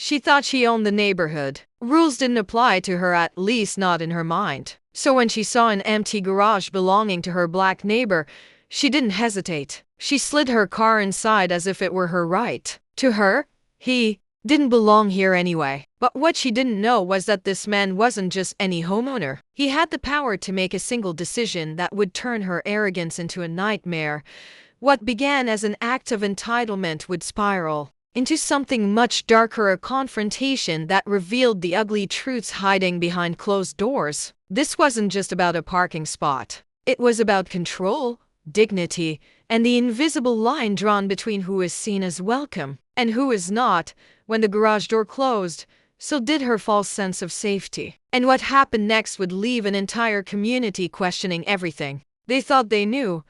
She thought she owned the neighborhood. Rules didn't apply to her, at least not in her mind. So when she saw an empty garage belonging to her black neighbor, she didn't hesitate. She slid her car inside as if it were her right. To her, he didn't belong here anyway. But what she didn't know was that this man wasn't just any homeowner. He had the power to make a single decision that would turn her arrogance into a nightmare. What began as an act of entitlement would spiral into something much darker, a confrontation that revealed the ugly truths hiding behind closed doors. This wasn't just about a parking spot. It was about control, dignity, and the invisible line drawn between who is seen as welcome and who is not. When the garage door closed, so did her false sense of safety. And what happened next would leave an entire community questioning everything. They thought they knew.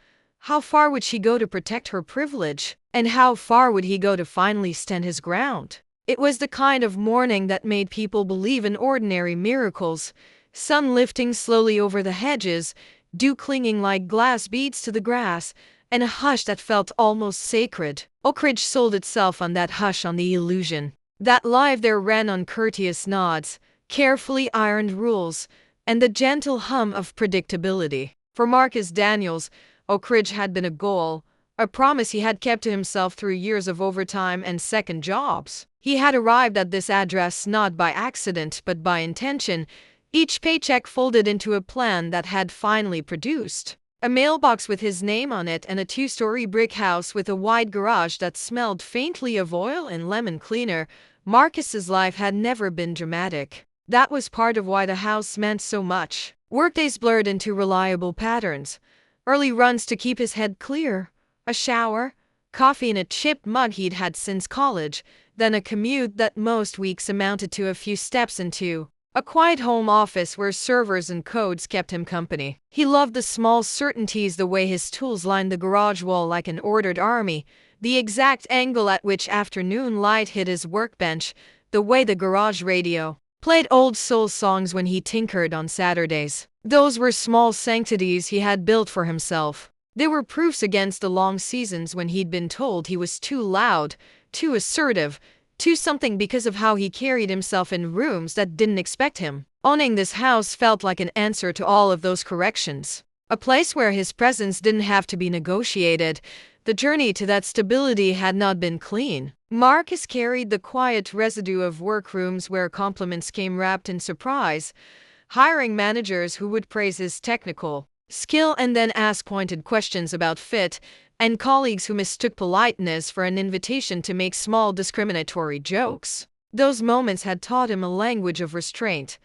How far would she go to protect her privilege? And how far would he go to finally stand his ground? It was the kind of morning that made people believe in ordinary miracles. Sun lifting slowly over the hedges, dew clinging like glass beads to the grass, and a hush that felt almost sacred. Oak Ridge sold itself on that hush, on the illusion that life there ran on courteous nods, carefully ironed rules, and the gentle hum of predictability. For Marcus Daniels, Oak Ridge had been a goal, a promise he had kept to himself through years of overtime and second jobs. He had arrived at this address not by accident but by intention, each paycheck folded into a plan that had finally produced a mailbox with his name on it and a two-story brick house with a wide garage that smelled faintly of oil and lemon cleaner. Marcus's life had never been dramatic. That was part of why the house meant so much. Workdays blurred into reliable patterns. Early runs to keep his head clear, a shower, coffee in a chipped mug he'd had since college, then a commute that most weeks amounted to a few steps into a quiet home office where servers and codes kept him company. He loved the small certainties, the way his tools lined the garage wall like an ordered army, the exact angle at which afternoon light hit his workbench, the way the garage radio played old soul songs when he tinkered on Saturdays. Those were small sanctities he had built for himself. They were proofs against the long seasons when he'd been told he was too loud, too assertive, too something because of how he carried himself in rooms that didn't expect him. Owning this house felt like an answer to all of those corrections. A place where his presence didn't have to be negotiated. The journey to that stability had not been clean. Marcus carried the quiet residue of workrooms where compliments came wrapped in surprise, hiring managers who would praise his technical skill and then ask pointed questions about fit, and colleagues who mistook politeness for an invitation to make small discriminatory jokes. Those moments had taught him a language of restraint.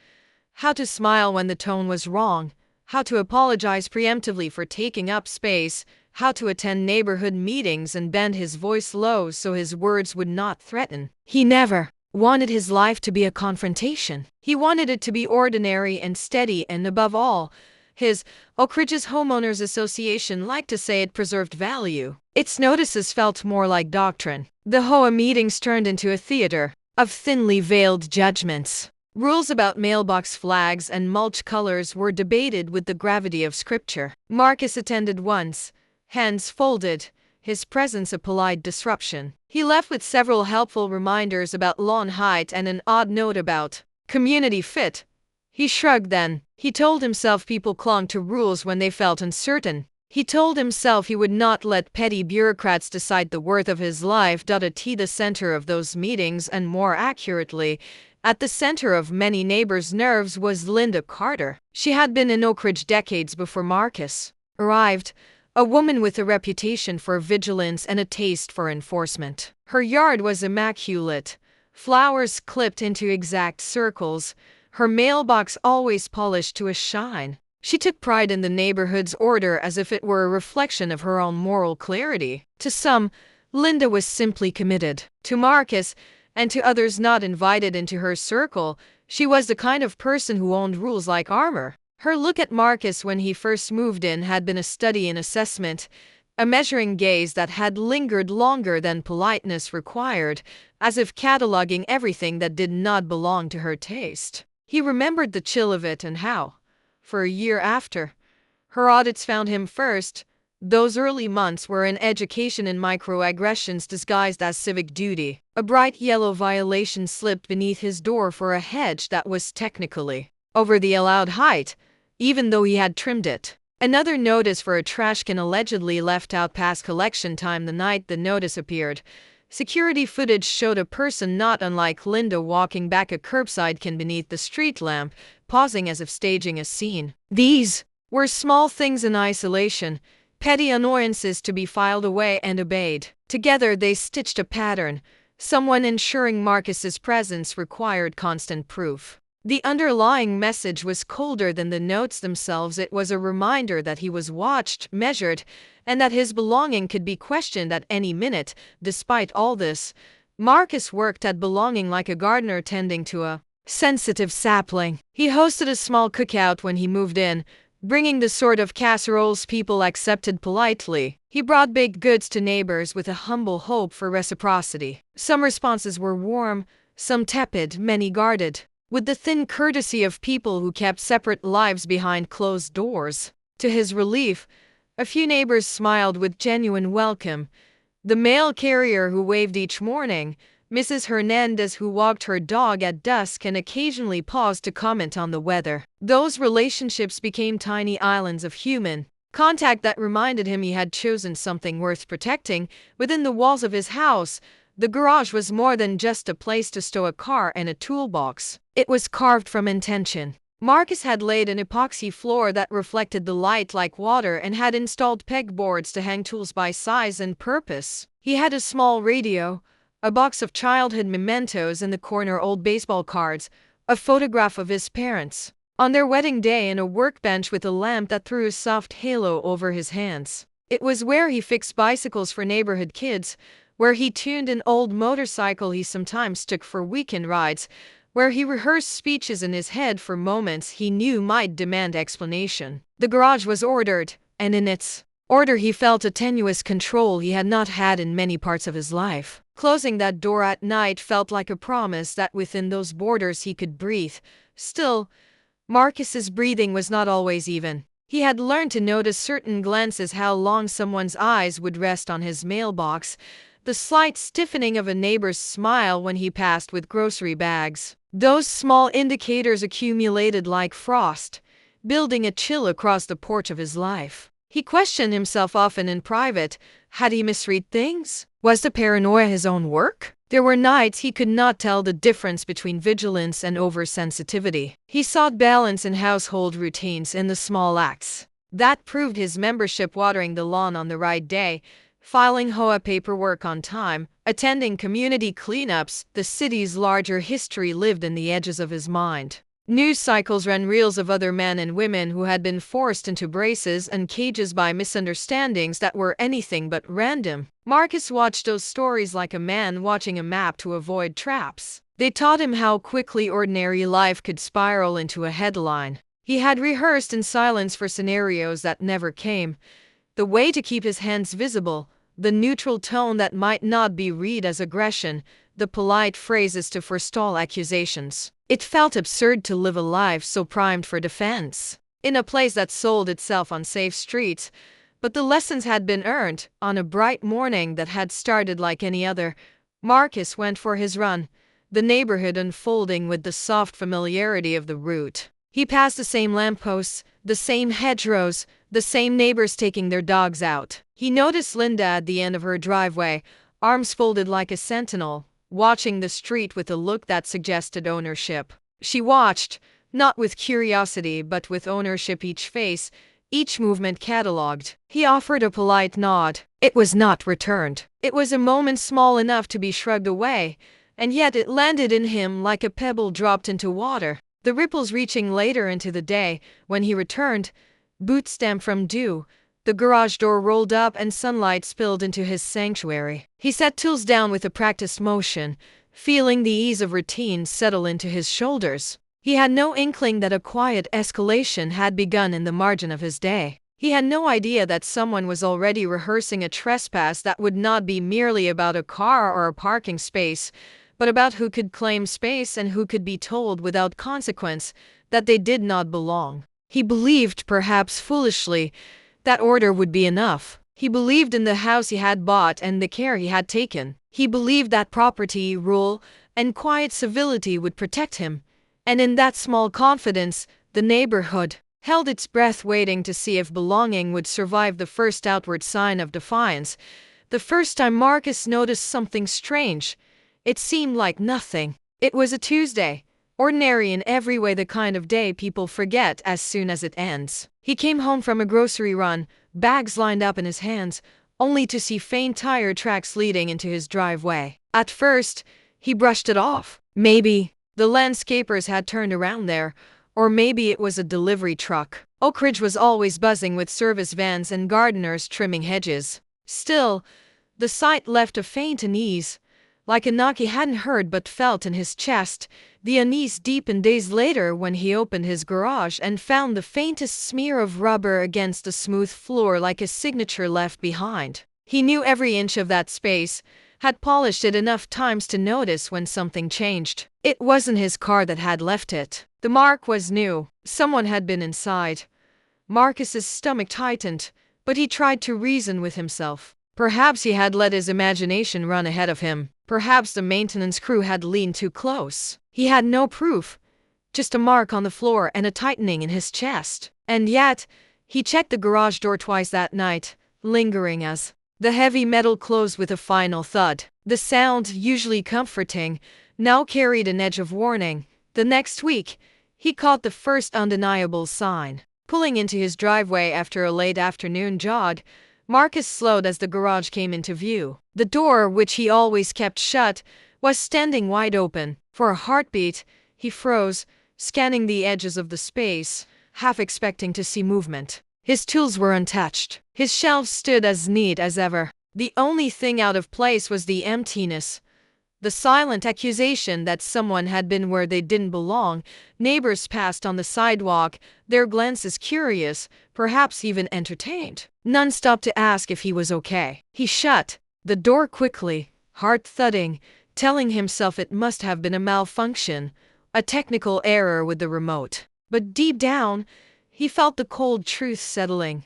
How to smile when the tone was wrong, how to apologize preemptively for taking up space, how to attend neighborhood meetings and bend his voice low so his words would not threaten. He never wanted his life to be a confrontation. He wanted it to be ordinary and steady, and above all, his Oak Ridge's Homeowners Association liked to say it preserved value. Its notices felt more like doctrine. The HOA meetings turned into a theater of thinly veiled judgments. Rules about mailbox flags and mulch colors were debated with the gravity of scripture. Marcus attended once, hands folded, his presence a polite disruption. He left with several helpful reminders about lawn height and an odd note about community fit. He shrugged then. He told himself people clung to rules when they felt uncertain. He told himself he would not let petty bureaucrats decide the worth of his life. At the center of those meetings, and more accurately, at the center of many neighbors' nerves, was Linda Carter. She had been in Oak Ridge decades before Marcus arrived, a woman with a reputation for vigilance and a taste for enforcement. Her yard was immaculate, flowers clipped into exact circles, her mailbox always polished to a shine. She took pride in the neighborhood's order as if it were a reflection of her own moral clarity. To some, Linda was simply committed. To Marcus, and to others not invited into her circle, she was the kind of person who owned rules like armor. Her look at Marcus when he first moved in had been a study in assessment, a measuring gaze that had lingered longer than politeness required, as if cataloging everything that did not belong to her taste. He remembered the chill of it and how, for a year after, her audits found him first, Those early months were an education in microaggressions disguised as civic duty. A bright yellow violation slipped beneath his door for a hedge that was technically over the allowed height, even though he had trimmed it. Another notice for a trash can allegedly left out past collection time the night the notice appeared. Security footage showed a person not unlike Linda walking back a curbside can beneath the street lamp, pausing as if staging a scene. These were small things in isolation, petty annoyances to be filed away and obeyed. Together they stitched a pattern. Someone ensuring Marcus's presence required constant proof. The underlying message was colder than the notes themselves. It was a reminder that he was watched, measured, and that his belonging could be questioned at any minute. Despite all this, Marcus worked at belonging like a gardener tending to a sensitive sapling. He hosted a small cookout when he moved in, bringing the sort of casseroles people accepted politely. He brought baked goods to neighbors with a humble hope for reciprocity. Some responses were warm, some tepid, many guarded, with the thin courtesy of people who kept separate lives behind closed doors. To his relief, a few neighbors smiled with genuine welcome. The mail carrier who waved each morning, Mrs. Hernandez who walked her dog at dusk and occasionally paused to comment on the weather. Those relationships became tiny islands of human contact that reminded him he had chosen something worth protecting. Within the walls of his house, the garage was more than just a place to stow a car and a toolbox. It was carved from intention. Marcus had laid an epoxy floor that reflected the light like water and had installed pegboards to hang tools by size and purpose. He had a small radio, a box of childhood mementos in the corner, old baseball cards, a photograph of his parents on their wedding day, and a workbench with a lamp that threw a soft halo over his hands. It was where he fixed bicycles for neighborhood kids, where he tuned an old motorcycle he sometimes took for weekend rides, where he rehearsed speeches in his head for moments he knew might demand explanation. The garage was ordered, and in its order he felt a tenuous control he had not had in many parts of his life. Closing that door at night felt like a promise that within those borders he could breathe. Still, Marcus's breathing was not always even. He had learned to notice certain glances, how long someone's eyes would rest on his mailbox, the slight stiffening of a neighbor's smile when he passed with grocery bags. Those small indicators accumulated like frost, building a chill across the porch of his life. He questioned himself often in private. Had he misread things? Was the paranoia his own work? There were nights he could not tell the difference between vigilance and oversensitivity. He sought balance in household routines, in the small acts that proved his membership, watering the lawn on the right day, filing HOA paperwork on time, attending community cleanups. The city's larger history lived in the edges of his mind. News cycles ran reels of other men and women who had been forced into braces and cages by misunderstandings that were anything but random. Marcus watched those stories like a man watching a map to avoid traps. They taught him how quickly ordinary life could spiral into a headline. He had rehearsed in silence for scenarios that never came. The way to keep his hands visible, the neutral tone that might not be read as aggression, the polite phrases to forestall accusations. It felt absurd to live a life so primed for defense, in a place that sold itself on safe streets. But the lessons had been earned. On a bright morning that had started like any other, Marcus went for his run, the neighborhood unfolding with the soft familiarity of the route. He passed the same lampposts, the same hedgerows, the same neighbors taking their dogs out. He noticed Linda at the end of her driveway, arms folded like a sentinel, watching the street with a look that suggested ownership. She watched, not with curiosity but with ownership, each face, each movement catalogued. He offered a polite nod. It was not returned. It was a moment small enough to be shrugged away, and yet it landed in him like a pebble dropped into water. The ripples reaching later into the day, when he returned, boots damp from dew, the garage door rolled up and sunlight spilled into his sanctuary. He set tools down with a practiced motion, feeling the ease of routine settle into his shoulders. He had no inkling that a quiet escalation had begun in the margin of his day. He had no idea that someone was already rehearsing a trespass that would not be merely about a car or a parking space, but about who could claim space and who could be told without consequence that they did not belong. He believed, perhaps foolishly, that order would be enough. He believed in the house he had bought and the care he had taken. He believed that property, rule, and quiet civility would protect him. And in that small confidence, the neighborhood held its breath, waiting to see if belonging would survive the first outward sign of defiance. The first time Marcus noticed something strange, it seemed like nothing. It was a Tuesday, ordinary in every way, the kind of day people forget as soon as it ends. He came home from a grocery run, bags lined up in his hands, only to see faint tire tracks leading into his driveway. At first, he brushed it off. Maybe the landscapers had turned around there, or maybe it was a delivery truck. Oak Ridge was always buzzing with service vans and gardeners trimming hedges. Still, the sight left a faint unease, like a knock he hadn't heard but felt in his chest. The unease deepened days later when he opened his garage and found the faintest smear of rubber against the smooth floor, like a signature left behind. He knew every inch of that space, had polished it enough times to notice when something changed. It wasn't his car that had left it. The mark was new. Someone had been inside. Marcus's stomach tightened, but he tried to reason with himself. Perhaps he had let his imagination run ahead of him. Perhaps the maintenance crew had leaned too close. He had no proof, just a mark on the floor and a tightening in his chest. And yet, he checked the garage door twice that night, lingering as the heavy metal closed with a final thud. The sound, usually comforting, now carried an edge of warning. The next week, he caught the first undeniable sign. Pulling into his driveway after a late afternoon jog, Marcus slowed as the garage came into view. The door, which he always kept shut, was standing wide open. For a heartbeat, he froze, scanning the edges of the space, half expecting to see movement. His tools were untouched. His shelves stood as neat as ever. The only thing out of place was the emptiness, the silent accusation that someone had been where they didn't belong. Neighbors passed on the sidewalk, their glances curious, perhaps even entertained. None stopped to ask if he was okay. He shut the door quickly, heart thudding, telling himself it must have been a malfunction, a technical error with the remote. But deep down, he felt the cold truth settling.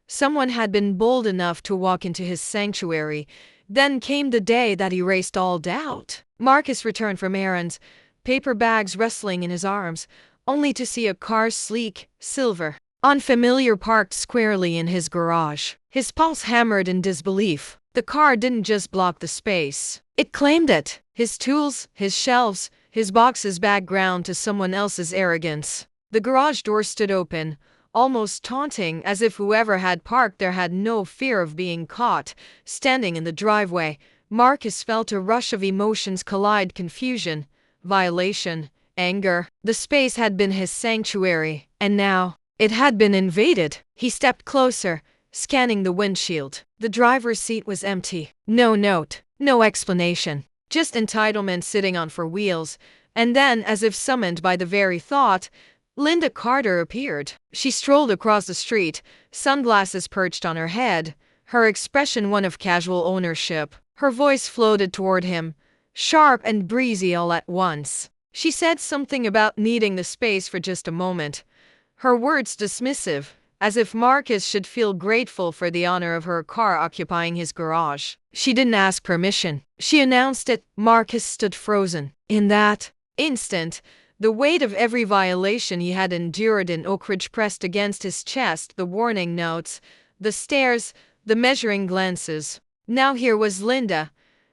Someone had been bold enough to walk into his sanctuary. Then came the day that erased all doubt. Marcus returned from errands, paper bags rustling in his arms, only to see a car, sleek, silver, unfamiliar, parked squarely in his garage. His pulse hammered in disbelief. The car didn't just block the space, it claimed it. His tools, his shelves, his boxes, background to someone else's arrogance. The garage door stood open, almost taunting, as if whoever had parked there had no fear of being caught. Standing in the driveway, Marcus felt a rush of emotions collide: confusion, violation, anger. The space had been his sanctuary, and now it had been invaded. He stepped closer, scanning the windshield. The driver's seat was empty. No note, no explanation, just entitlement sitting on four wheels. And then, as if summoned by the very thought, Linda Carter appeared. She strolled across the street, sunglasses perched on her head, her expression one of casual ownership. Her voice floated toward him, sharp and breezy all at once. She said something about needing the space for just a moment, her words dismissive, as if Marcus should feel grateful for the honor of her car occupying his garage. She didn't ask permission. She announced it. Marcus stood frozen. In that instant, the weight of every violation he had endured in Oak Ridge pressed against his chest, the warning notes, the stares, the measuring glances. Now here was Linda,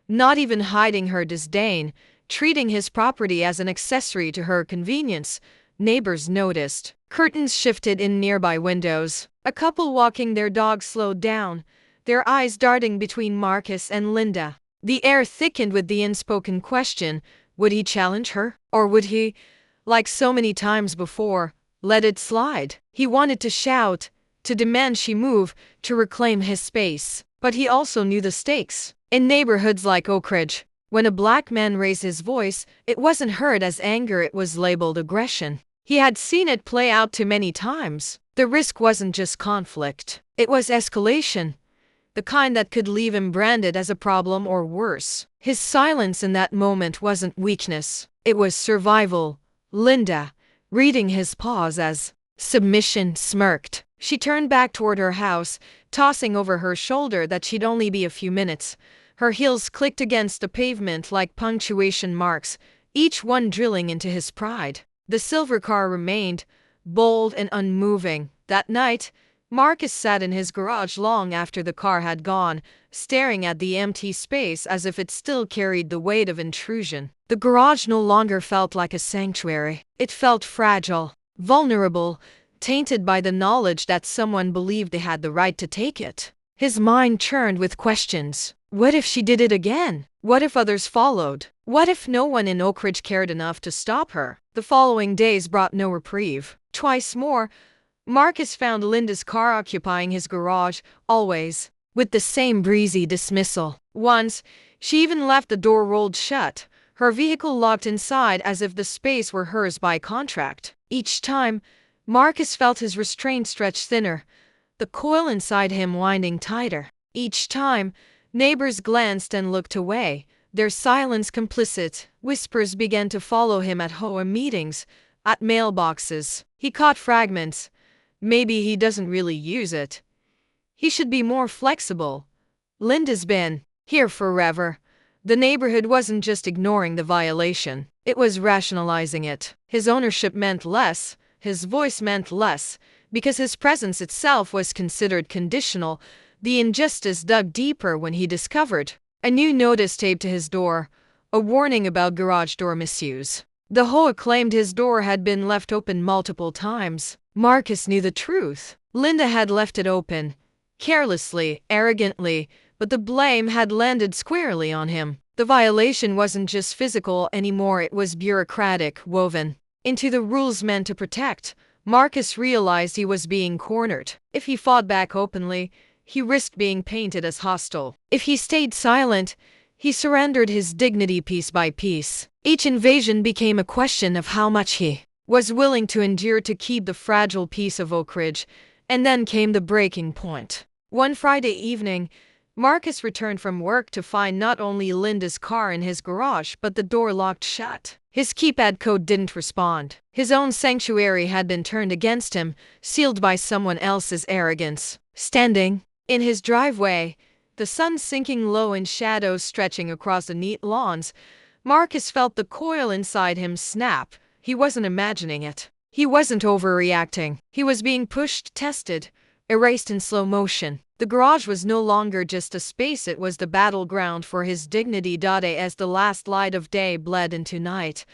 not even hiding her disdain, treating his property as an accessory to her convenience. Neighbors noticed. Curtains shifted in nearby windows. A couple walking their dog slowed down, their eyes darting between Marcus and Linda. The air thickened with the unspoken question: would he challenge her? Or would he, like so many times before, let it slide? He wanted to shout, to demand she move, to reclaim his space. But he also knew the stakes. In neighborhoods like Oak Ridge, when a black man raised his voice, it wasn't heard as anger, it was labeled aggression. He had seen it play out too many times. The risk wasn't just conflict, it was escalation. The kind that could leave him branded as a problem or worse. His silence in that moment wasn't weakness, it was survival. Linda, reading his pause as submission, smirked. She turned back toward her house, tossing over her shoulder that she'd only be a few minutes. Her heels clicked against the pavement like punctuation marks, each one drilling into his pride. The silver car remained, bold and unmoving. That night, Marcus sat in his garage long after the car had gone, staring at the empty space as if it still carried the weight of intrusion. The garage no longer felt like a sanctuary. It felt fragile, vulnerable, tainted by the knowledge that someone believed they had the right to take it. His mind churned with questions. What if she did it again? What if others followed? What if no one in Oak Ridge cared enough to stop her? The following days brought no reprieve. Twice more, Marcus found Linda's car occupying his garage, always with the same breezy dismissal. Once, she even left the door rolled shut, her vehicle locked inside as if the space were hers by contract. Each time, Marcus felt his restraint stretch thinner, the coil inside him winding tighter. Each time, neighbors glanced and looked away, their silence complicit. Whispers began to follow him at HOA meetings, at mailboxes. He caught fragments. Maybe he doesn't really use it. He should be more flexible. Linda's been here forever. The neighborhood wasn't just ignoring the violation, it was rationalizing it. His ownership meant less, his voice meant less, because his presence itself was considered conditional. The injustice dug deeper when he discovered a new notice taped to his door, a warning about garage door misuse. The HOA claimed his door had been left open multiple times. Marcus knew the truth. Linda had left it open, carelessly, arrogantly, but the blame had landed squarely on him. The violation wasn't just physical anymore, it was bureaucratic, woven into the rules meant to protect. Marcus realized he was being cornered. If he fought back openly, he risked being painted as hostile. If he stayed silent, he surrendered his dignity piece by piece. Each invasion became a question of how much he was willing to endure to keep the fragile peace of Oak Ridge. And then came the breaking point. One Friday evening, Marcus returned from work to find not only Linda's car in his garage but the door locked shut. His keypad code didn't respond. His own sanctuary had been turned against him, sealed by someone else's arrogance. Standing in his driveway, the sun sinking low in shadows stretching across the neat lawns, Marcus felt the coil inside him snap. He wasn't imagining it. He wasn't overreacting. He was being pushed, tested, erased in slow motion. The garage was no longer just a space, it was the battleground for his dignity. As the last light of day bled into night,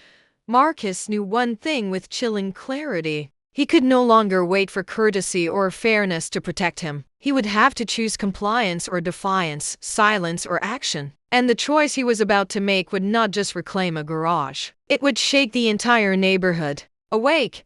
Marcus knew one thing with chilling clarity. He could no longer wait for courtesy or fairness to protect him. He would have to choose compliance or defiance, silence or action. And the choice he was about to make would not just reclaim a garage. It would shake the entire neighborhood. Awake,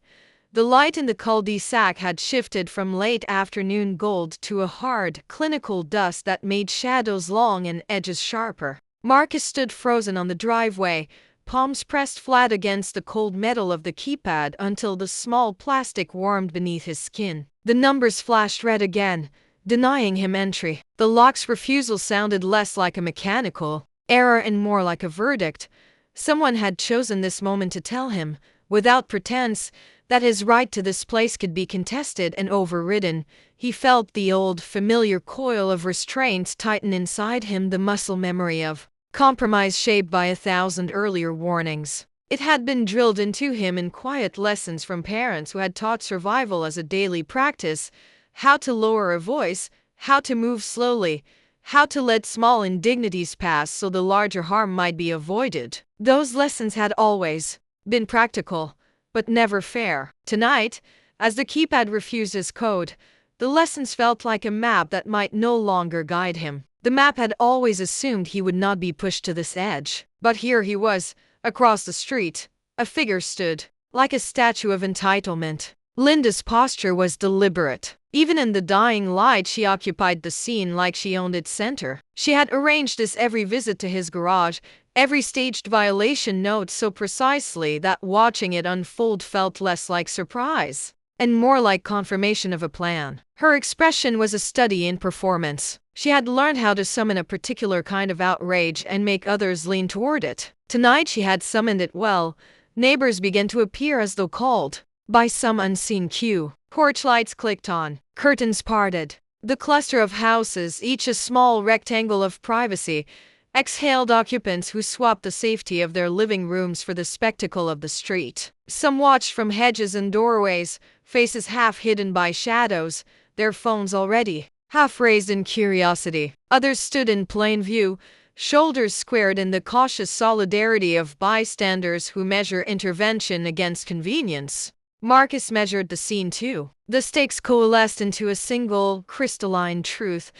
the light in the cul-de-sac had shifted from late afternoon gold to a hard, clinical dusk that made shadows long and edges sharper. Marcus stood frozen on the driveway, palms pressed flat against the cold metal of the keypad until the small plastic warmed beneath his skin. The numbers flashed red again, denying him entry. The lock's refusal sounded less like a mechanical error and more like a verdict. Someone had chosen this moment to tell him, without pretense, that his right to this place could be contested and overridden. He felt the old, familiar coil of restraint tighten inside him, the muscle memory of compromise shaped by 1,000 earlier warnings. It had been drilled into him in quiet lessons from parents who had taught survival as a daily practice, how to lower a voice, how to move slowly, how to let small indignities pass so the larger harm might be avoided. Those lessons had always been practical, but never fair. Tonight, as the keypad refused his code, the lessons felt like a map that might no longer guide him. The map had always assumed he would not be pushed to this edge. But here he was, across the street. A figure stood, like a statue of entitlement. Linda's posture was deliberate. Even in the dying light, she occupied the scene like she owned its center. She had arranged this every visit to his garage, every staged violation note so precisely that watching it unfold felt less like surprise and more like confirmation of a plan. Her expression was a study in performance. She had learned how to summon a particular kind of outrage and make others lean toward it. Tonight she had summoned it well. Neighbors began to appear as though called by some unseen cue. Porch lights clicked on, curtains parted. The cluster of houses, each a small rectangle of privacy, exhaled occupants who swapped the safety of their living rooms for the spectacle of the street. Some watched from hedges and doorways, faces half hidden by shadows, their phones already half raised in curiosity. Others stood in plain view, shoulders squared in the cautious solidarity of bystanders who measure intervention against convenience. Marcus measured the scene too. The stakes coalesced into a single, crystalline truth.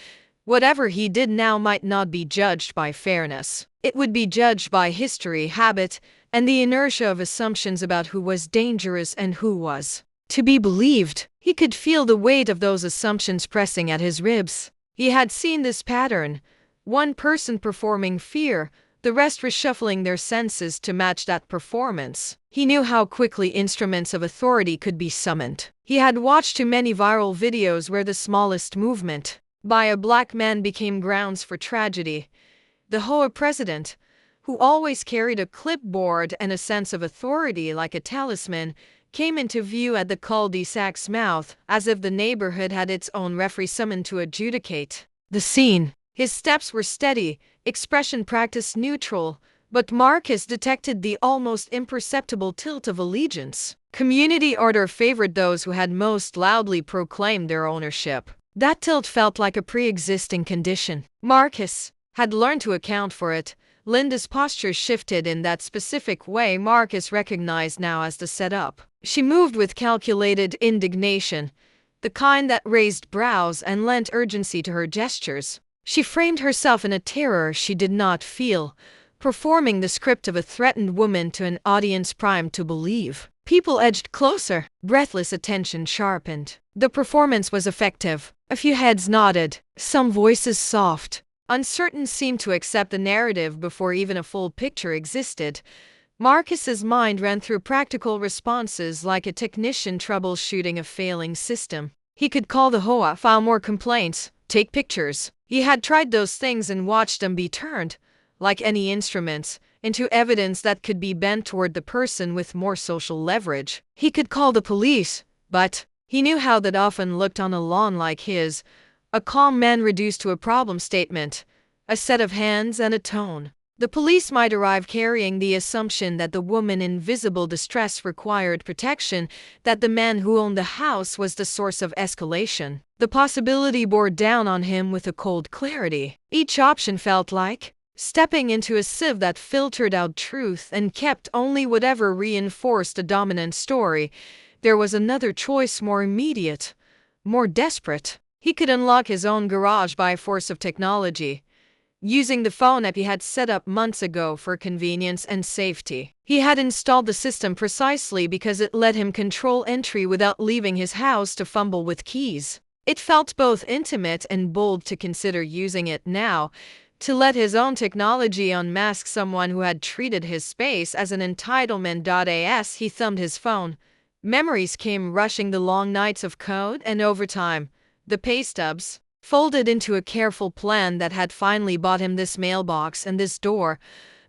Whatever he did now might not be judged by fairness. It would be judged by history, habit, and the inertia of assumptions about who was dangerous and who was to be believed. He could feel the weight of those assumptions pressing at his ribs. He had seen this pattern. One person performing fear, the rest reshuffling their senses to match that performance. He knew how quickly instruments of authority could be summoned. He had watched too many viral videos where the smallest movement by a black man became grounds for tragedy. The HOA president, who always carried a clipboard and a sense of authority like a talisman, came into view at the cul-de-sac's mouth, as if the neighborhood had its own referee summoned to adjudicate the scene. His steps were steady, expression practiced neutral, but Marcus detected the almost imperceptible tilt of allegiance. Community order favored those who had most loudly proclaimed their ownership. That tilt felt like a pre-existing condition. Marcus had learned to account for it. Linda's posture shifted in that specific way Marcus recognized now as the setup. She moved with calculated indignation, the kind that raised brows and lent urgency to her gestures. She framed herself in a terror she did not feel, performing the script of a threatened woman to an audience primed to believe. People edged closer, breathless attention sharpened. The performance was effective. A few heads nodded, some voices soft. Uncertain seemed to accept the narrative before even a full picture existed. Marcus's mind ran through practical responses like a technician troubleshooting a failing system. He could call the HOA, file more complaints, take pictures. He had tried those things and watched them be turned, like any instruments, into evidence that could be bent toward the person with more social leverage. He could call the police, but he knew how that often looked on a lawn like his, a calm man reduced to a problem statement, a set of hands and a tone. The police might arrive carrying the assumption that the woman in visible distress required protection, that the man who owned the house was the source of escalation. The possibility bore down on him with a cold clarity. Each option felt like stepping into a sieve that filtered out truth and kept only whatever reinforced a dominant story. There was another choice, more immediate, more desperate. He could unlock his own garage by force of technology, using the phone app he had set up months ago for convenience and safety. He had installed the system precisely because it let him control entry without leaving his house to fumble with keys. It felt both intimate and bold to consider using it now, to let his own technology unmask someone who had treated his space as an entitlement. As he thumbed his phone, memories came rushing, the long nights of code and overtime, the pay stubs, folded into a careful plan that had finally bought him this mailbox and this door,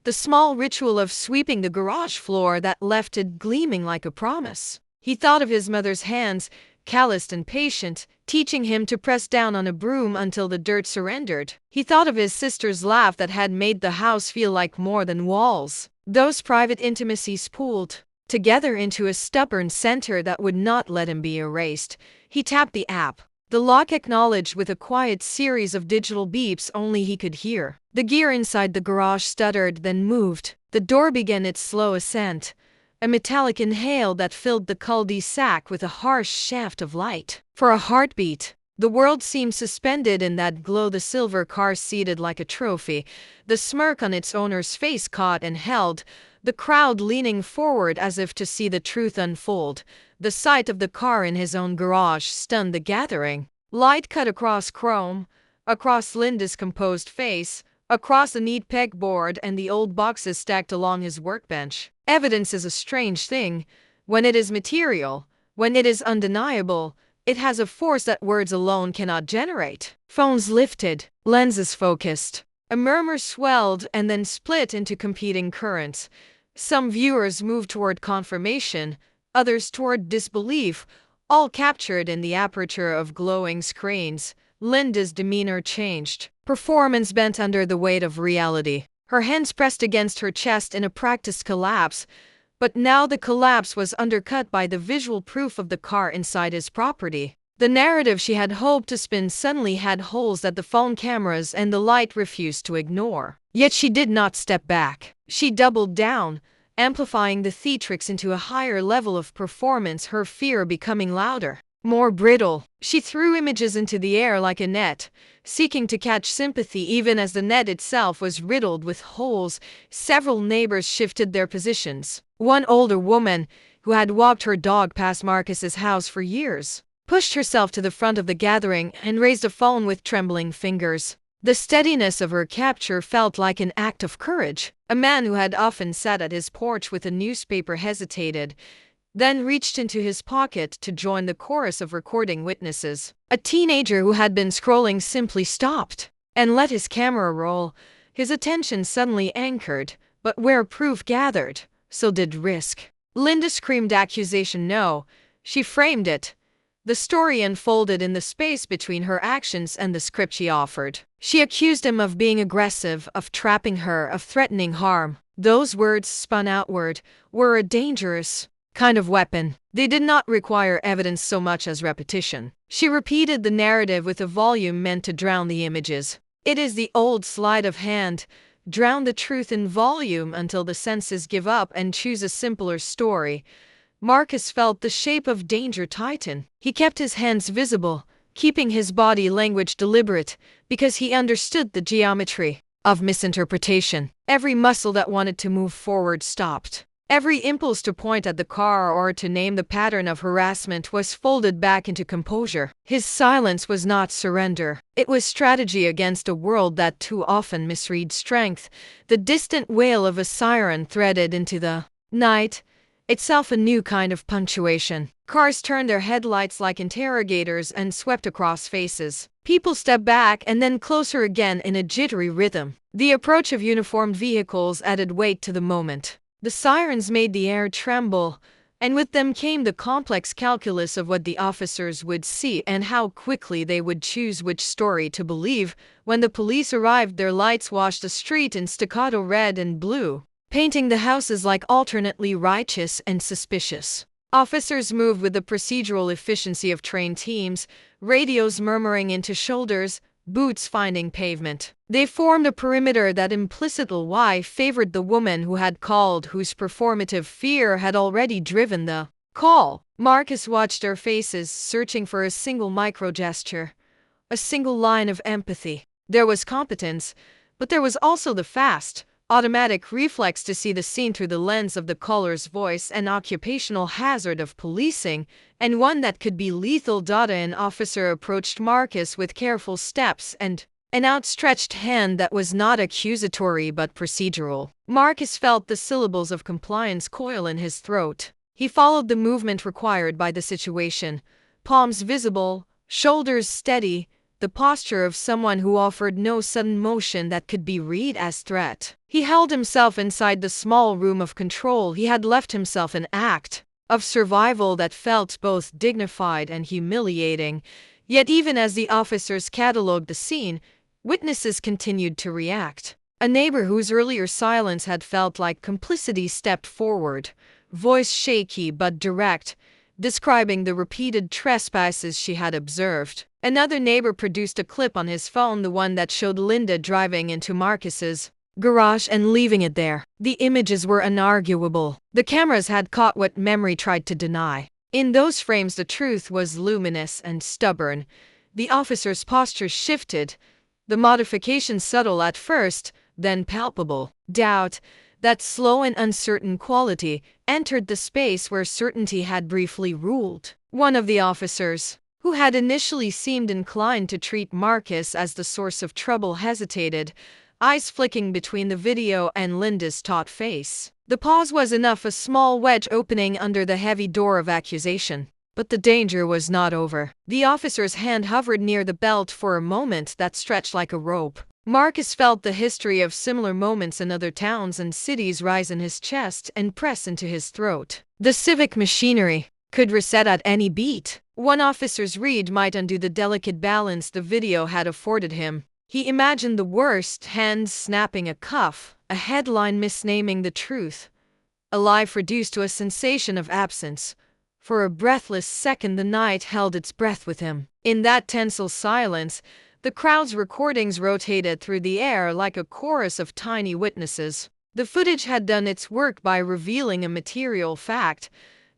the small ritual of sweeping the garage floor that left it gleaming like a promise. He thought of his mother's hands, calloused and patient, teaching him to press down on a broom until the dirt surrendered. He thought of his sister's laugh that had made the house feel like more than walls. Those private intimacies pooled together into a stubborn center that would not let him be erased. He tapped the app. The lock acknowledged with a quiet series of digital beeps only he could hear. The gear inside the garage stuttered, then moved. The door began its slow ascent, a metallic inhale that filled the cul-de-sac with a harsh shaft of light. For a heartbeat, the world seemed suspended in that glow. The silver car seated like a trophy, the smirk on its owner's face caught and held, the crowd leaning forward as if to see the truth unfold. The sight of the car in his own garage stunned the gathering. Light cut across chrome, across Linda's composed face, across the neat pegboard and the old boxes stacked along his workbench. Evidence is a strange thing. When it is material, when it is undeniable, it has a force that words alone cannot generate. Phones lifted, lenses focused. A murmur swelled and then split into competing currents. Some viewers moved toward confirmation, others toward disbelief, all captured in the aperture of glowing screens. Linda's demeanor changed. Performance bent under the weight of reality. Her hands pressed against her chest in a practiced collapse, but now the collapse was undercut by the visual proof of the car inside his property. The narrative she had hoped to spin suddenly had holes that the phone cameras and the light refused to ignore. Yet she did not step back. She doubled down, amplifying the theatrics into a higher level of performance, her fear becoming louder, more brittle. She threw images into the air like a net, seeking to catch sympathy even as the net itself was riddled with holes. Several neighbors shifted their positions. One older woman, who had walked her dog past Marcus's house for years, pushed herself to the front of the gathering and raised a phone with trembling fingers. The steadiness of her capture felt like an act of courage. A man who had often sat at his porch with a newspaper hesitated, then reached into his pocket to join the chorus of recording witnesses. A teenager who had been scrolling simply stopped and let his camera roll, his attention suddenly anchored. But where proof gathered, so did risk. Linda screamed accusation no. She framed it. The story unfolded in the space between her actions and the script she offered. She accused him of being aggressive, of trapping her, of threatening harm. Those words, spun outward, were a dangerous kind of weapon. They did not require evidence so much as repetition. She repeated the narrative with a volume meant to drown the images. It is the old sleight of hand. Drown the truth in volume until the senses give up and choose a simpler story. Marcus felt the shape of danger tighten. He kept his hands visible, keeping his body language deliberate, because he understood the geometry of misinterpretation. Every muscle that wanted to move forward stopped. Every impulse to point at the car or to name the pattern of harassment was folded back into composure. His silence was not surrender. It was strategy against a world that too often misread strength. The distant wail of a siren threaded into the night, itself a new kind of punctuation. Cars turned their headlights like interrogators and swept across faces. People stepped back and then closer again in a jittery rhythm. The approach of uniformed vehicles added weight to the moment. The sirens made the air tremble, and with them came the complex calculus of what the officers would see and how quickly they would choose which story to believe. When the police arrived, their lights washed the street in staccato red and blue, painting the houses like alternately righteous and suspicious. Officers moved with the procedural efficiency of trained teams, radios murmuring into shoulders, boots finding pavement. They formed a perimeter that implicitly favored the woman who had called, whose performative fear had already driven the call. Marcus watched their faces, searching for a single micro-gesture, a single line of empathy. There was competence, but there was also the fast, automatic reflex to see the scene through the lens of the caller's voice, an occupational hazard of policing, and one that could be lethal. An officer approached Marcus with careful steps and an outstretched hand that was not accusatory but procedural. Marcus felt the syllables of compliance coil in his throat. He followed the movement required by the situation, palms visible, shoulders steady, the posture of someone who offered no sudden motion that could be read as threat. He held himself inside the small room of control. He had left himself an act of survival that felt both dignified and humiliating. Yet even as the officers catalogued the scene, witnesses continued to react. A neighbor whose earlier silence had felt like complicity stepped forward, voice shaky but direct, describing the repeated trespasses she had observed. Another neighbor produced a clip on his phone, the one that showed Linda driving into Marcus's garage and leaving it there. The images were unarguable. The cameras had caught what memory tried to deny. In those frames, the truth was luminous and stubborn. The officer's posture shifted, the modification subtle at first, then palpable. Doubt, that slow and uncertain quality, entered the space where certainty had briefly ruled. One of the officers, who had initially seemed inclined to treat Marcus as the source of trouble, hesitated, eyes flicking between the video and Linda's taut face. The pause was enough, a small wedge opening under the heavy door of accusation. But the danger was not over. The officer's hand hovered near the belt for a moment that stretched like a rope. Marcus felt the history of similar moments in other towns and cities rise in his chest and press into his throat. The civic machinery, could reset at any beat. One officer's read might undo the delicate balance the video had afforded him. He imagined the worst: hands snapping a cuff, a headline misnaming the truth, a life reduced to a sensation of absence. For a breathless second, the night held its breath with him. In that tensile silence, the crowd's recordings rotated through the air like a chorus of tiny witnesses. The footage had done its work by revealing a material fact.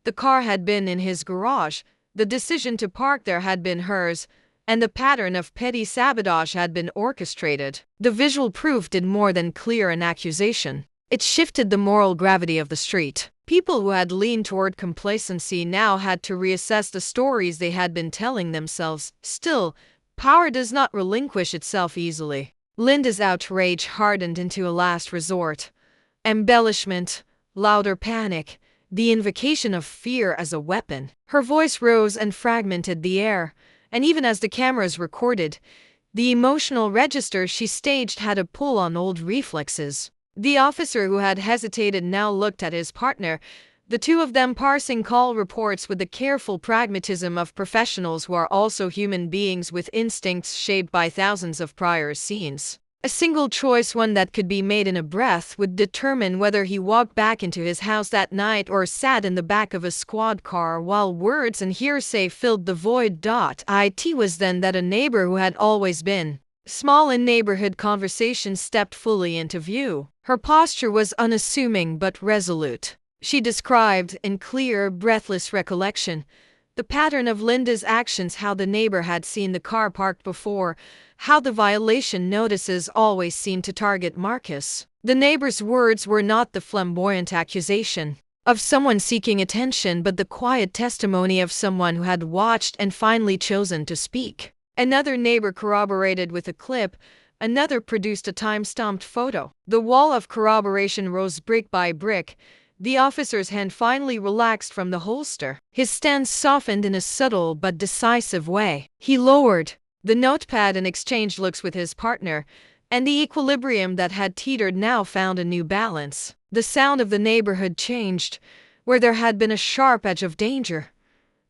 The car had been in his garage, the decision to park there had been hers, and the pattern of petty sabotage had been orchestrated. The visual proof did more than clear an accusation. It shifted the moral gravity of the street. People who had leaned toward complacency now had to reassess the stories they had been telling themselves. Still, power does not relinquish itself easily. Linda's outrage hardened into a last resort. Embellishment, louder panic, the invocation of fear as a weapon. Her voice rose and fragmented the air, and even as the cameras recorded, the emotional register she staged had a pull on old reflexes. The officer who had hesitated now looked at his partner, the two of them parsing call reports with the careful pragmatism of professionals who are also human beings with instincts shaped by thousands of prior scenes. A single choice, one that could be made in a breath, would determine whether he walked back into his house that night or sat in the back of a squad car while words and hearsay filled the void. It was then that a neighbor who had always been small in neighborhood conversations stepped fully into view. Her posture was unassuming but resolute. She described, in clear, breathless recollection, the pattern of Linda's actions, how the neighbor had seen the car parked before, how the violation notices always seemed to target Marcus. The neighbor's words were not the flamboyant accusation of someone seeking attention, but the quiet testimony of someone who had watched and finally chosen to speak. Another neighbor corroborated with a clip. Another produced a time-stamped photo. The wall of corroboration rose brick by brick. The officer's hand finally relaxed from the holster. His stance softened in a subtle but decisive way. He lowered the notepad and exchanged looks with his partner, and the equilibrium that had teetered now found a new balance. The sound of the neighborhood changed. Where there had been a sharp edge of danger,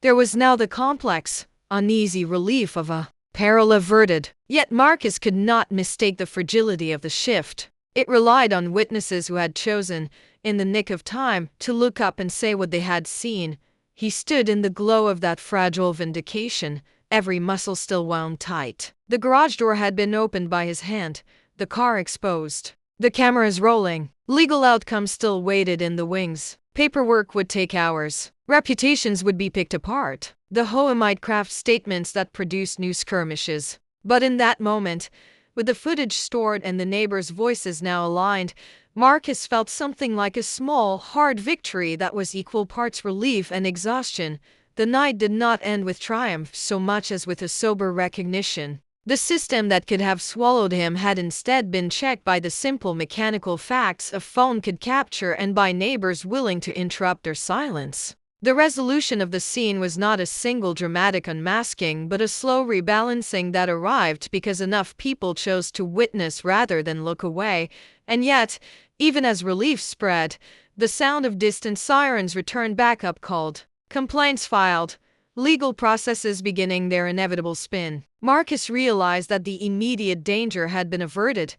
there was now the complex, uneasy relief of a peril averted. Yet Marcus could not mistake the fragility of the shift. It relied on witnesses who had chosen, in the nick of time, to look up and say what they had seen. He stood in the glow of that fragile vindication, every muscle still wound tight. The garage door had been opened by his hand, the car exposed. The cameras rolling. Legal outcomes still waited in the wings. Paperwork would take hours. Reputations would be picked apart. The HOA might craft statements that produced new skirmishes. But in that moment, with the footage stored and the neighbors' voices now aligned, Marcus felt something like a small, hard victory that was equal parts relief and exhaustion. The night did not end with triumph so much as with a sober recognition. The system that could have swallowed him had instead been checked by the simple mechanical facts a phone could capture and by neighbors willing to interrupt their silence. The resolution of the scene was not a single dramatic unmasking, but a slow rebalancing that arrived because enough people chose to witness rather than look away. And yet, even as relief spread, the sound of distant sirens returned. Backup called, complaints filed, legal processes beginning their inevitable spin. Marcus realized that the immediate danger had been averted,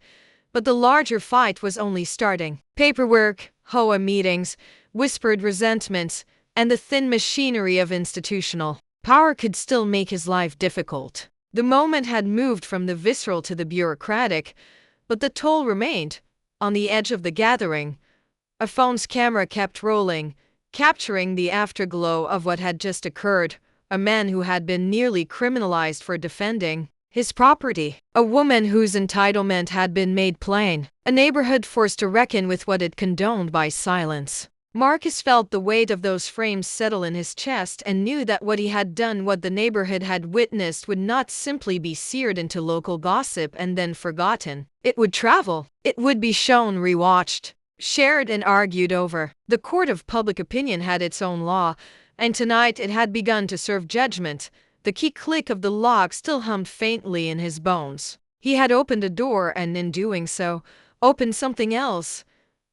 but the larger fight was only starting. Paperwork, HOA meetings, whispered resentments, and the thin machinery of institutional power could still make his life difficult. The moment had moved from the visceral to the bureaucratic, but the toll remained. On the edge of the gathering, a phone's camera kept rolling, capturing the afterglow of what had just occurred. A man who had been nearly criminalized for defending his property. A woman whose entitlement had been made plain. A neighborhood forced to reckon with what it condoned by silence. Marcus felt the weight of those frames settle in his chest and knew that what he had done, what the neighborhood had witnessed, would not simply be seared into local gossip and then forgotten. It would travel. It would be shown, rewatched, shared and argued over. The court of public opinion had its own law, and tonight it had begun to serve judgment. The key click of the lock still hummed faintly in his bones. He had opened a door and, in doing so, opened something else.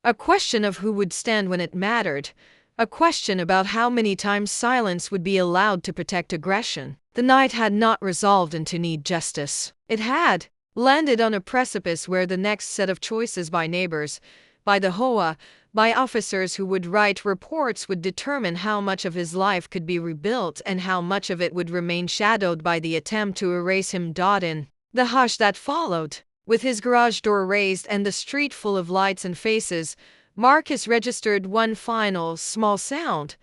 A question of who would stand when it mattered. A question about how many times silence would be allowed to protect aggression. The night had not resolved into need justice. It had landed on a precipice where the next set of choices by neighbors, by the HOA, by officers who would write reports would determine how much of his life could be rebuilt and how much of it would remain shadowed by the attempt to erase him. In the hush that followed, with his garage door raised and the street full of lights and faces, Marcus registered one final, small sound.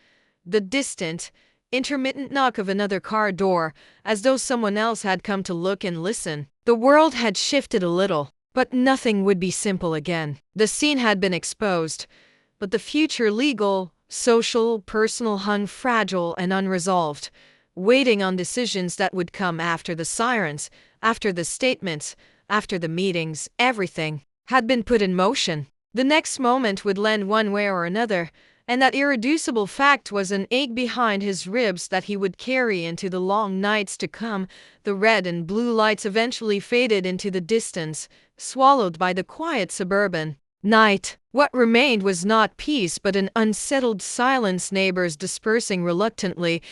The distant, intermittent knock of another car door, as though someone else had come to look and listen. The world had shifted a little, but nothing would be simple again. The scene had been exposed, but the future legal, social, personal hung fragile and unresolved, waiting on decisions that would come after the sirens, after the statements, after the meetings. Everything had been put in motion. The next moment would lend one way or another, and that irreducible fact was an ache behind his ribs that he would carry into the long nights to come. The red and blue lights eventually faded into the distance, swallowed by the quiet suburban night. What remained was not peace but an unsettled silence, neighbors dispersing reluctantly,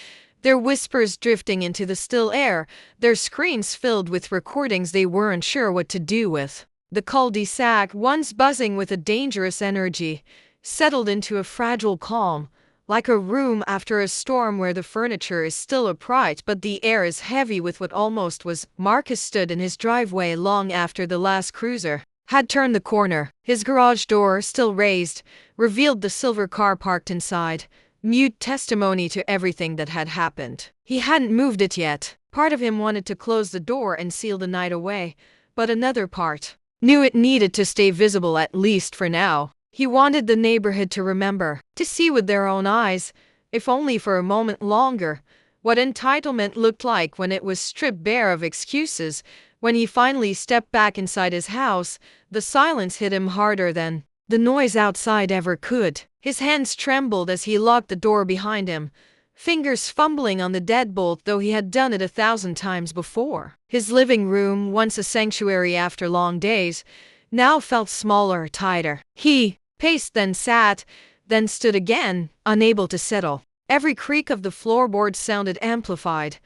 their whispers drifting into the still air, their screens filled with recordings they weren't sure what to do with. The cul-de-sac, once buzzing with a dangerous energy, settled into a fragile calm, like a room after a storm where the furniture is still upright but the air is heavy with what almost was. Marcus stood in his driveway long after the last cruiser had turned the corner. His garage door, still raised, revealed the silver car parked inside, mute testimony to everything that had happened. He hadn't moved it yet. Part of him wanted to close the door and seal the night away, but another part knew it needed to stay visible, at least for now. He wanted the neighborhood to remember, to see with their own eyes, if only for a moment longer, what entitlement looked like when it was stripped bare of excuses. When he finally stepped back inside his house, the silence hit him harder than the noise outside ever could. His hands trembled as he locked the door behind him, fingers fumbling on the deadbolt though he had done it 1,000 times before. His living room, once a sanctuary after long days, now felt smaller, tighter. He paced, then sat, then stood again, unable to settle. Every creak of the floorboard sounded amplified.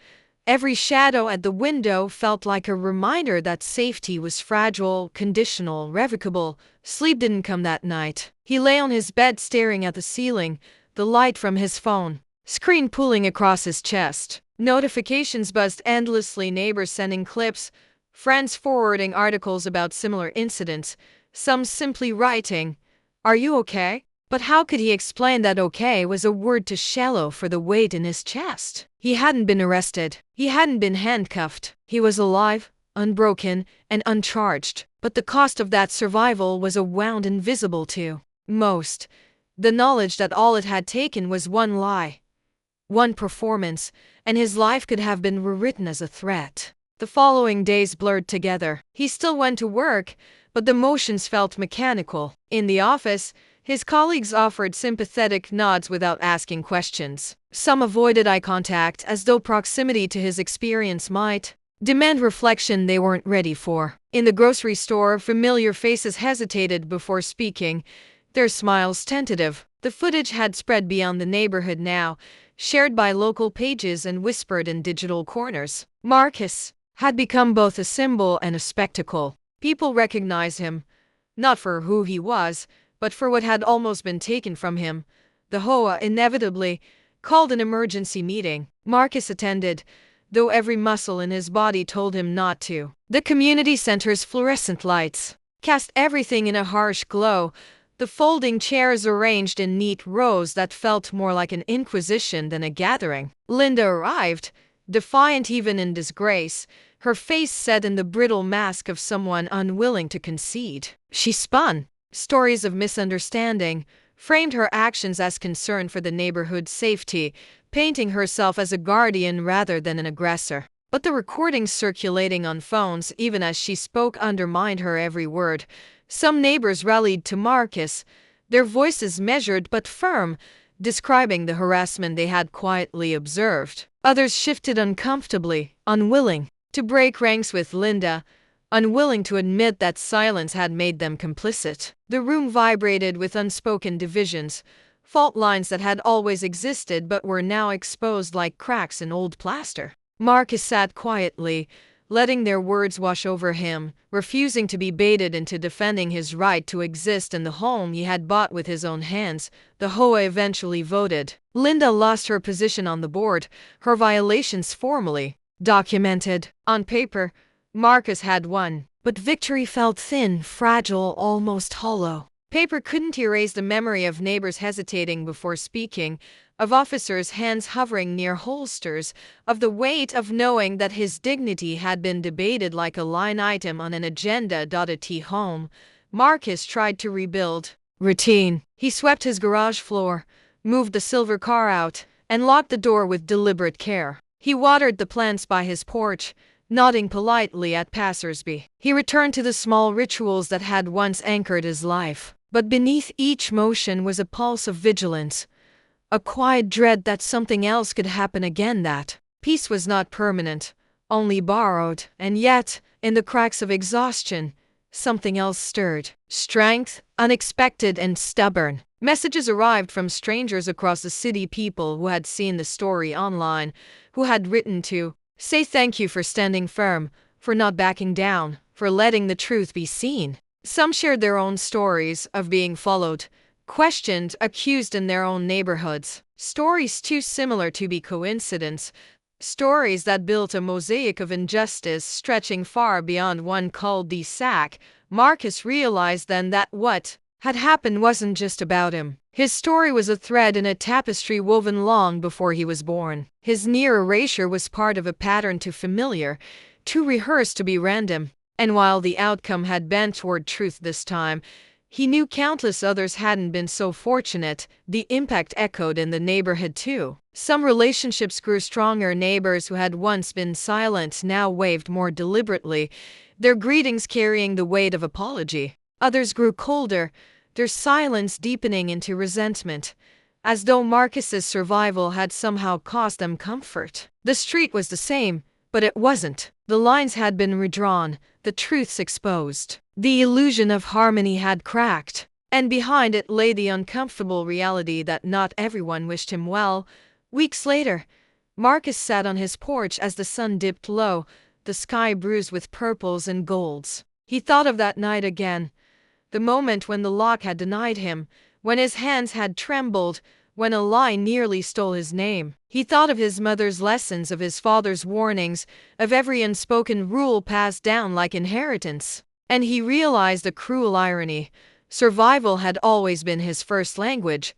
Every shadow at the window felt like a reminder that safety was fragile, conditional, revocable. Sleep didn't come that night. He lay on his bed staring at the ceiling, the light from his phone screen pulling across his chest. Notifications buzzed endlessly, neighbors sending clips, friends forwarding articles about similar incidents, some simply writing, "Are you okay?" But how could he explain that okay was a word too shallow for the weight in his chest? He hadn't been arrested. He hadn't been handcuffed. He was alive, unbroken, and uncharged. But the cost of that survival was a wound invisible to most. The knowledge that all it had taken was one lie, one performance, and his life could have been rewritten as a threat. The following days blurred together. He still went to work, but the motions felt mechanical. In the office, his colleagues offered sympathetic nods without asking questions. Some avoided eye contact as though proximity to his experience might demand reflection they weren't ready for. In the grocery store, familiar faces hesitated before speaking, their smiles tentative. The footage had spread beyond the neighborhood now, shared by local pages and whispered in digital corners. Marcus had become both a symbol and a spectacle. People recognized him, not for who he was, but for what had almost been taken from him. The HOA inevitably called an emergency meeting. Marcus attended, though every muscle in his body told him not to. The community center's fluorescent lights cast everything in a harsh glow, the folding chairs arranged in neat rows that felt more like an inquisition than a gathering. Linda arrived, defiant even in disgrace, her face set in the brittle mask of someone unwilling to concede. She spun stories of misunderstanding, framed her actions as concern for the neighborhood's safety, painting herself as a guardian rather than an aggressor. But the recordings circulating on phones, even as she spoke, undermined her every word. Some neighbors rallied to Marcus, their voices measured but firm, describing the harassment they had quietly observed. Others shifted uncomfortably, unwilling to break ranks with Linda, unwilling to admit that silence had made them complicit. The room vibrated with unspoken divisions, fault lines that had always existed but were now exposed like cracks in old plaster. Marcus sat quietly, letting their words wash over him, refusing to be baited into defending his right to exist in the home he had bought with his own hands. The HOA eventually voted. Linda lost her position on the board, her violations formally documented. On paper, Marcus had won, but victory felt thin, fragile, almost hollow. Paper couldn't erase the memory of neighbors hesitating before speaking, of officers' hands hovering near holsters, of the weight of knowing that his dignity had been debated like a line item on an agenda. At home, Marcus tried to rebuild routine. He swept his garage floor, moved the silver car out, and locked the door with deliberate care. He watered the plants by his porch, nodding politely at passersby. He returned to the small rituals that had once anchored his life. But beneath each motion was a pulse of vigilance, a quiet dread that something else could happen again. That peace was not permanent, only borrowed, and yet, in the cracks of exhaustion, something else stirred. Strength, unexpected and stubborn. Messages arrived from strangers across the city, people who had seen the story online, who had written to say thank you for standing firm, for not backing down, for letting the truth be seen. Some shared their own stories of being followed, questioned, accused in their own neighborhoods. Stories too similar to be coincidence. Stories that built a mosaic of injustice stretching far beyond one cul-de-sac. Marcus realized then that what had happened wasn't just about him. His story was a thread in a tapestry woven long before he was born. His near erasure was part of a pattern too familiar, too rehearsed to be random. And while the outcome had bent toward truth this time, he knew countless others hadn't been so fortunate. The impact echoed in the neighborhood too. Some relationships grew stronger. Neighbors who had once been silent now waved more deliberately, their greetings carrying the weight of apology. Others grew colder, their silence deepening into resentment, as though Marcus's survival had somehow cost them comfort. The street was the same, but it wasn't. The lines had been redrawn, the truths exposed. The illusion of harmony had cracked, and behind it lay the uncomfortable reality that not everyone wished him well. Weeks later, Marcus sat on his porch as the sun dipped low, the sky bruised with purples and golds. He thought of that night again, the moment when the lock had denied him, when his hands had trembled, when a lie nearly stole his name. He thought of his mother's lessons, of his father's warnings, of every unspoken rule passed down like inheritance. And he realized a cruel irony. Survival had always been his first language,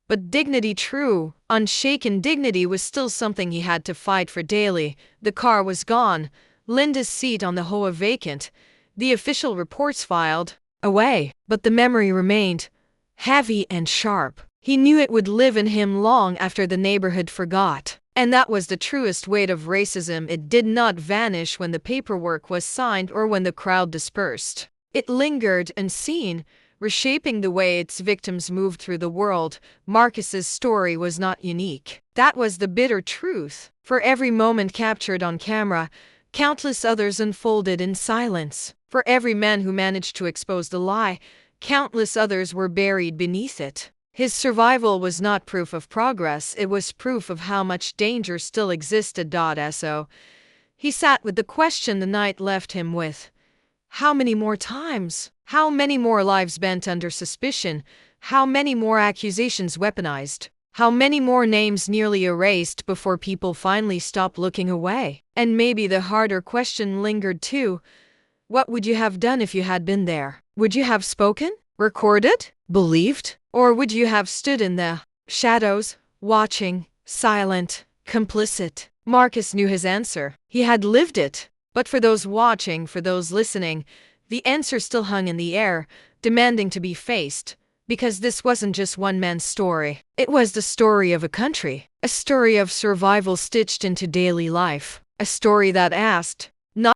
but dignity, true, unshaken dignity, was still something he had to fight for daily. The car was gone, Linda's seat on the HOA vacant, the official reports filed away, but the memory remained, heavy and sharp. He knew it would live in him long after the neighborhood forgot. And that was the truest weight of racism. It did not vanish when the paperwork was signed or when the crowd dispersed. It lingered unseen, reshaping the way its victims moved through the world. Marcus's story was not unique. That was the bitter truth. For every moment captured on camera, countless others unfolded in silence. For every man who managed to expose the lie, countless others were buried beneath it. His survival was not proof of progress, it was proof of how much danger still existed. So he sat with the question the night left him with. How many more times? How many more lives bent under suspicion? How many more accusations weaponized? How many more names nearly erased before people finally stopped looking away? And maybe the harder question lingered too. What would you have done if you had been there? Would you have spoken? Recorded? Believed? Or would you have stood in the shadows, watching, silent, complicit? Marcus knew his answer. He had lived it. But for those watching, for those listening, the answer still hung in the air, demanding to be faced. Because this wasn't just one man's story. It was the story of a country. A story of survival stitched into daily life. A story that asked,